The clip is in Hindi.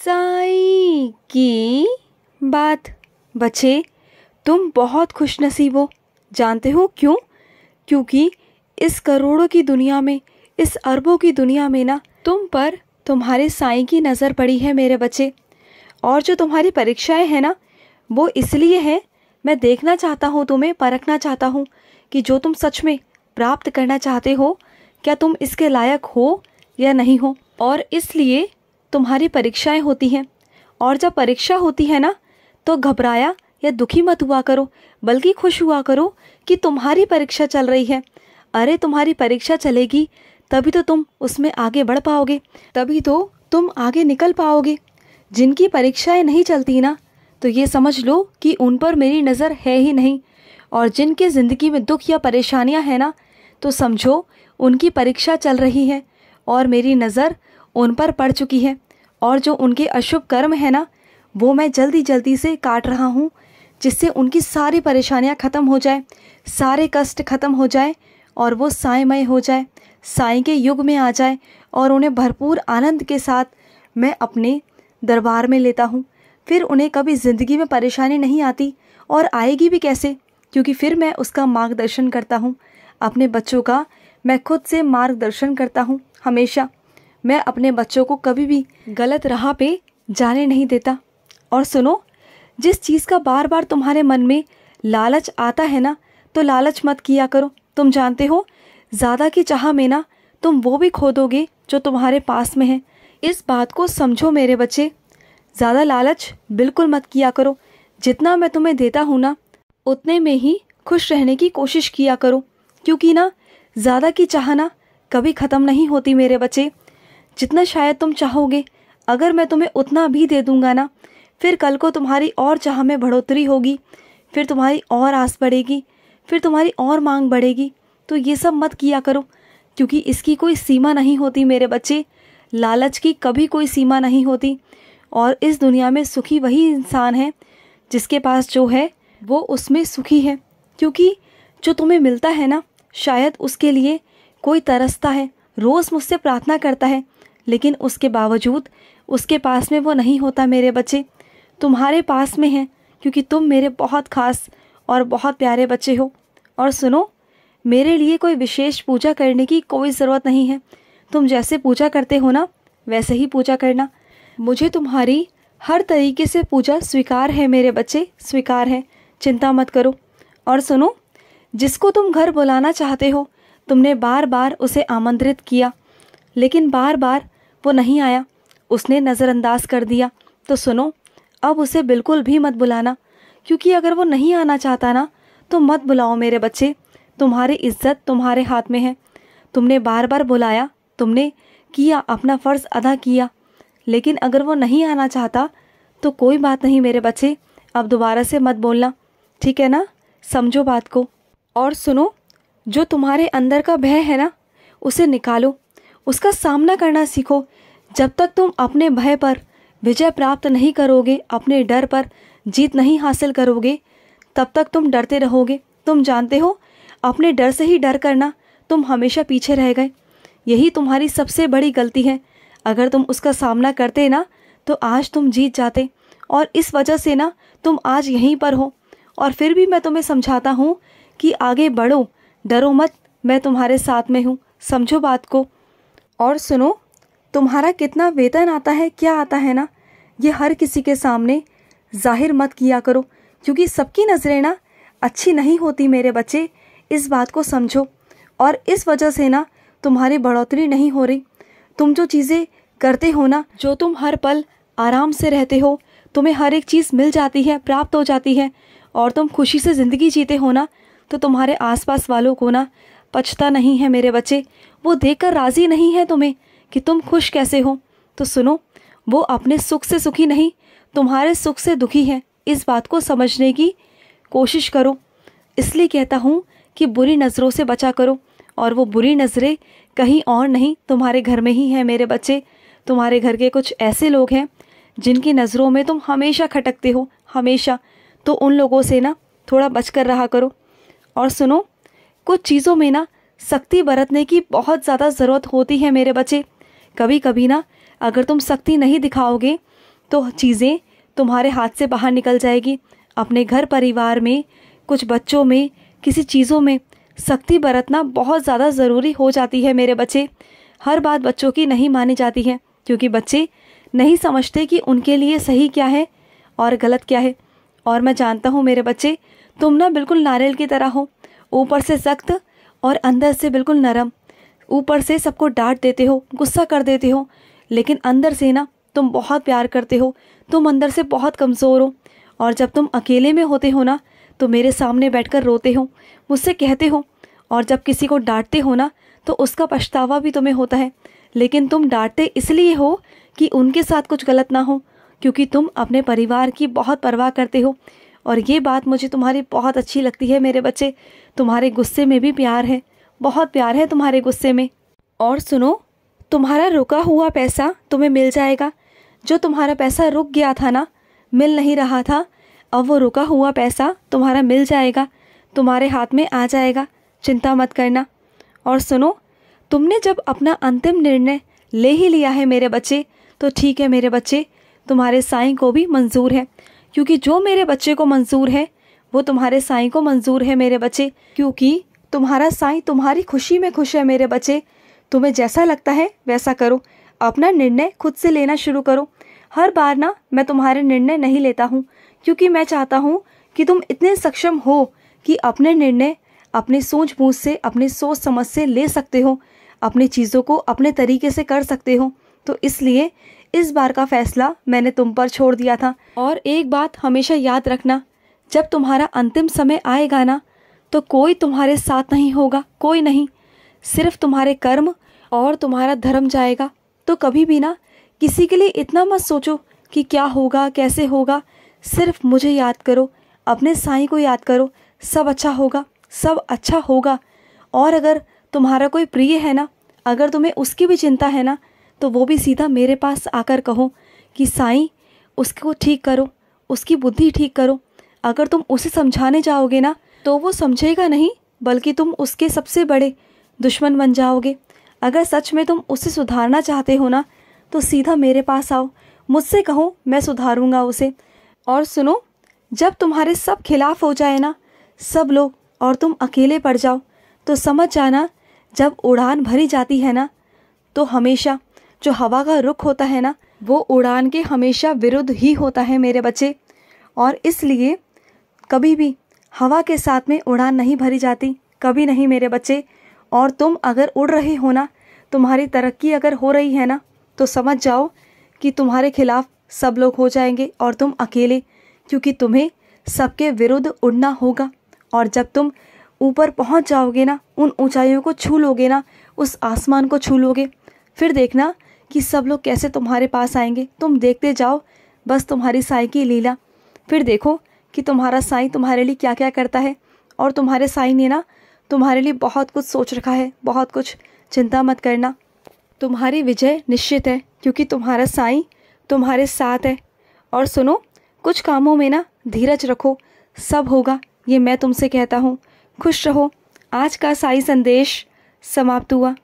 साईं की बात। बच्चे, तुम बहुत खुशनसीब हो। जानते हो क्यों? क्योंकि इस करोड़ों की दुनिया में, इस अरबों की दुनिया में ना, तुम पर तुम्हारे साईं की नज़र पड़ी है मेरे बच्चे। और जो तुम्हारी परीक्षाएं हैं ना, वो इसलिए है, मैं देखना चाहता हूँ तुम्हें, परखना चाहता हूँ कि जो तुम सच में प्राप्त करना चाहते हो, क्या तुम इसके लायक हो या नहीं हो। और इसलिए तुम्हारी परीक्षाएं होती हैं। और जब परीक्षा होती है ना, तो घबराया या दुखी मत हुआ करो, बल्कि खुश हुआ करो कि तुम्हारी परीक्षा चल रही है। अरे तुम्हारी परीक्षा चलेगी तभी तो तुम उसमें आगे बढ़ पाओगे, तभी तो तुम आगे निकल पाओगे। जिनकी परीक्षाएं नहीं चलती ना, तो ये समझ लो कि उन पर मेरी नज़र है ही नहीं। और जिनके ज़िंदगी में दुख या परेशानियां हैं ना, तो समझो उनकी परीक्षा चल रही है और मेरी नज़र उन पर पड़ चुकी है। और जो उनके अशुभ कर्म है ना, वो मैं जल्दी जल्दी से काट रहा हूँ, जिससे उनकी सारी परेशानियाँ ख़त्म हो जाए, सारे कष्ट ख़त्म हो जाए और वो साईंमय हो जाए, साईं के युग में आ जाए। और उन्हें भरपूर आनंद के साथ मैं अपने दरबार में लेता हूँ। फिर उन्हें कभी ज़िंदगी में परेशानी नहीं आती, और आएगी भी कैसे, क्योंकि फिर मैं उसका मार्गदर्शन करता हूँ। अपने बच्चों का मैं खुद से मार्गदर्शन करता हूँ। हमेशा मैं अपने बच्चों को कभी भी गलत राह पे जाने नहीं देता। और सुनो, जिस चीज़ का बार बार तुम्हारे मन में लालच आता है ना, तो लालच मत किया करो। तुम जानते हो, ज़्यादा की चाह में ना तुम वो भी खो दोगे जो तुम्हारे पास में है। इस बात को समझो मेरे बच्चे। ज़्यादा लालच बिल्कुल मत किया करो। जितना मैं तुम्हें देता हूँ ना, उतने में ही खुश रहने की कोशिश किया करो। क्योंकि ना, ज़्यादा की चाह ना कभी ख़त्म नहीं होती मेरे बच्चे। जितना शायद तुम चाहोगे, अगर मैं तुम्हें उतना भी दे दूंगा ना, फिर कल को तुम्हारी और चाह में बढ़ोतरी होगी, फिर तुम्हारी और आस बढ़ेगी, फिर तुम्हारी और मांग बढ़ेगी। तो ये सब मत किया करो, क्योंकि इसकी कोई सीमा नहीं होती मेरे बच्चे। लालच की कभी कोई सीमा नहीं होती। और इस दुनिया में सुखी वही इंसान है जिसके पास जो है वो उसमें सुखी है। क्योंकि जो तुम्हें मिलता है ना, शायद उसके लिए कोई तरसता है, रोज़ मुझसे प्रार्थना करता है, लेकिन उसके बावजूद उसके पास में वो नहीं होता मेरे बच्चे। तुम्हारे पास में है, क्योंकि तुम मेरे बहुत खास और बहुत प्यारे बच्चे हो। और सुनो, मेरे लिए कोई विशेष पूजा करने की कोई ज़रूरत नहीं है। तुम जैसे पूजा करते हो ना, वैसे ही पूजा करना। मुझे तुम्हारी हर तरीके से पूजा स्वीकार है मेरे बच्चे, स्वीकार है। चिंता मत करो। और सुनो, जिसको तुम घर बुलाना चाहते हो, तुमने बार बार उसे आमंत्रित किया, लेकिन बार बार वो नहीं आया, उसने नज़रअंदाज कर दिया। तो सुनो, अब उसे बिल्कुल भी मत बुलाना, क्योंकि अगर वो नहीं आना चाहता ना, तो मत बुलाओ मेरे बच्चे। तुम्हारी इज्जत तुम्हारे हाथ में है। तुमने बार बार बुलाया, तुमने किया, अपना फ़र्ज़ अदा किया, लेकिन अगर वो नहीं आना चाहता तो कोई बात नहीं मेरे बच्चे, अब दोबारा से मत बोलना, ठीक है ना? समझो बात को। और सुनो, जो तुम्हारे अंदर का भय है ना, उसे निकालो, उसका सामना करना सीखो। जब तक तुम अपने भय पर विजय प्राप्त नहीं करोगे, अपने डर पर जीत नहीं हासिल करोगे, तब तक तुम डरते रहोगे। तुम जानते हो, अपने डर से ही डर करना तुम हमेशा पीछे रह गए। यही तुम्हारी सबसे बड़ी गलती है। अगर तुम उसका सामना करते ना, तो आज तुम जीत जाते। और इस वजह से ना तुम आज यहीं पर हो। और फिर भी मैं तुम्हें समझाता हूँ कि आगे बढ़ो, डरो मत, मैं तुम्हारे साथ में हूँ। समझो बात को। और सुनो, तुम्हारा कितना वेतन आता है, क्या आता है ना, ये हर किसी के सामने जाहिर मत किया करो, क्योंकि सबकी नज़रें ना अच्छी नहीं होती मेरे बच्चे। इस बात को समझो। और इस वजह से ना तुम्हारी बढ़ोतरी नहीं हो रही। तुम जो चीज़ें करते हो ना, जो तुम हर पल आराम से रहते हो, तुम्हें हर एक चीज़ मिल जाती है, प्राप्त हो जाती है, और तुम खुशी से ज़िंदगी जीते हो ना, तो तुम्हारे आसपास वालों को ना पछता नहीं है मेरे बच्चे। वो देखकर राज़ी नहीं है तुम्हें कि तुम खुश कैसे हो। तो सुनो, वो अपने सुख से सुखी नहीं, तुम्हारे सुख से दुखी है। इस बात को समझने की कोशिश करो। इसलिए कहता हूँ कि बुरी नज़रों से बचा करो। और वो बुरी नज़रें कहीं और नहीं, तुम्हारे घर में ही है मेरे बच्चे। तुम्हारे घर के कुछ ऐसे लोग हैं जिनकी नज़रों में तुम हमेशा खटकते हो, हमेशा। तो उन लोगों से ना थोड़ा बचकर रहा करो। और सुनो, कुछ चीज़ों में ना सख्ती बरतने की बहुत ज़्यादा ज़रूरत होती है मेरे बच्चे। कभी कभी ना अगर तुम सख्ती नहीं दिखाओगे, तो चीज़ें तुम्हारे हाथ से बाहर निकल जाएगी। अपने घर परिवार में, कुछ बच्चों में, किसी चीज़ों में सख्ती बरतना बहुत ज़्यादा ज़रूरी हो जाती है मेरे बच्चे। हर बात बच्चों की नहीं मानी जाती है, क्योंकि बच्चे नहीं समझते कि उनके लिए सही क्या है और गलत क्या है। और मैं जानता हूँ मेरे बच्चे, तुम ना बिल्कुल नारियल की तरह हो, ऊपर से सख्त और अंदर से बिल्कुल नरम। ऊपर से सबको डांट देते हो, गुस्सा कर देते हो, लेकिन अंदर से ना तुम बहुत प्यार करते हो। तुम अंदर से बहुत कमज़ोर हो, और जब तुम अकेले में होते हो ना तो मेरे सामने बैठकर रोते हो, मुझसे कहते हो, और जब किसी को डांटते हो ना तो उसका पछतावा भी तुम्हें होता है। लेकिन तुम डांटते इसलिए हो कि उनके साथ कुछ गलत ना हो, क्योंकि तुम अपने परिवार की बहुत परवाह करते हो। और ये बात मुझे तुम्हारी बहुत अच्छी लगती है मेरे बच्चे। तुम्हारे गुस्से में भी प्यार है, बहुत प्यार है तुम्हारे गुस्से में। और सुनो, तुम्हारा रुका हुआ पैसा तुम्हें मिल जाएगा। जो तुम्हारा पैसा रुक गया था ना, मिल नहीं रहा था, अब वो रुका हुआ पैसा तुम्हारा मिल जाएगा, तुम्हारे हाथ में आ जाएगा। चिंता मत करना। और सुनो, तुमने जब अपना अंतिम निर्णय ले ही लिया है मेरे बच्चे, तो ठीक है मेरे बच्चे, तुम्हारे साईं को भी मंजूर है। क्योंकि जो मेरे बच्चे को मंजूर है वो तुम्हारे साईं को मंजूर है मेरे बच्चे। क्योंकि तुम्हारा साईं तुम्हारी खुशी में खुश है मेरे बच्चे। तुम्हें जैसा लगता है वैसा करो, अपना निर्णय खुद से लेना शुरू करो। हर बार ना मैं तुम्हारे निर्णय नहीं लेता हूँ, क्योंकि मैं चाहता हूँ कि तुम इतने सक्षम हो कि अपने निर्णय अपनी सूझबूझ से, अपनी सोच समझ से ले सकते हो, अपनी चीज़ों को अपने तरीके से कर सकते हो। तो इसलिए इस बार का फैसला मैंने तुम पर छोड़ दिया था। और एक बात हमेशा याद रखना, जब तुम्हारा अंतिम समय आएगा ना तो कोई तुम्हारे साथ नहीं होगा, कोई नहीं, सिर्फ तुम्हारे कर्म और तुम्हारा धर्म जाएगा। तो कभी भी ना किसी के लिए इतना मत सोचो कि क्या होगा, कैसे होगा। सिर्फ मुझे याद करो, अपने साईं को याद करो, सब अच्छा होगा, सब अच्छा होगा। और अगर तुम्हारा कोई प्रिय है ना, अगर तुम्हें उसकी भी चिंता है ना, तो वो भी सीधा मेरे पास आकर कहो कि साईं उसको ठीक करो, उसकी बुद्धि ठीक करो। अगर तुम उसे समझाने जाओगे ना तो वो समझेगा नहीं, बल्कि तुम उसके सबसे बड़े दुश्मन बन जाओगे। अगर सच में तुम उसे सुधारना चाहते हो ना तो सीधा मेरे पास आओ, मुझसे कहो, मैं सुधारूंगा उसे। और सुनो, जब तुम्हारे सब खिलाफ हो जाए ना सब लोग, और तुम अकेले पड़ जाओ, तो समझ जाना जब उड़ान भरी जाती है ना तो हमेशा जो हवा का रुख होता है ना वो उड़ान के हमेशा विरुद्ध ही होता है मेरे बच्चे। और इसलिए कभी भी हवा के साथ में उड़ान नहीं भरी जाती, कभी नहीं मेरे बच्चे। और तुम अगर उड़ रहे हो ना, तुम्हारी तरक्की अगर हो रही है ना, तो समझ जाओ कि तुम्हारे खिलाफ सब लोग हो जाएंगे और तुम अकेले, क्योंकि तुम्हें सबके विरुद्ध उड़ना होगा। और जब तुम ऊपर पहुंच जाओगे ना, उन ऊंचाइयों को छू लोगे ना, उस आसमान को छू लोगे, फिर देखना कि सब लोग कैसे तुम्हारे पास आएंगे। तुम देखते जाओ बस तुम्हारी साईं की लीला। फिर देखो कि तुम्हारा साईं तुम्हारे लिए क्या क्या करता है। और तुम्हारे साईं ने ना तुम्हारे लिए बहुत कुछ सोच रखा है, बहुत कुछ। चिंता मत करना, तुम्हारी विजय निश्चित है, क्योंकि तुम्हारा साईं तुम्हारे साथ है। और सुनो, कुछ कामों में ना धीरज रखो, सब होगा, ये मैं तुमसे कहता हूँ। खुश रहो। आज का साईं संदेश समाप्त हुआ।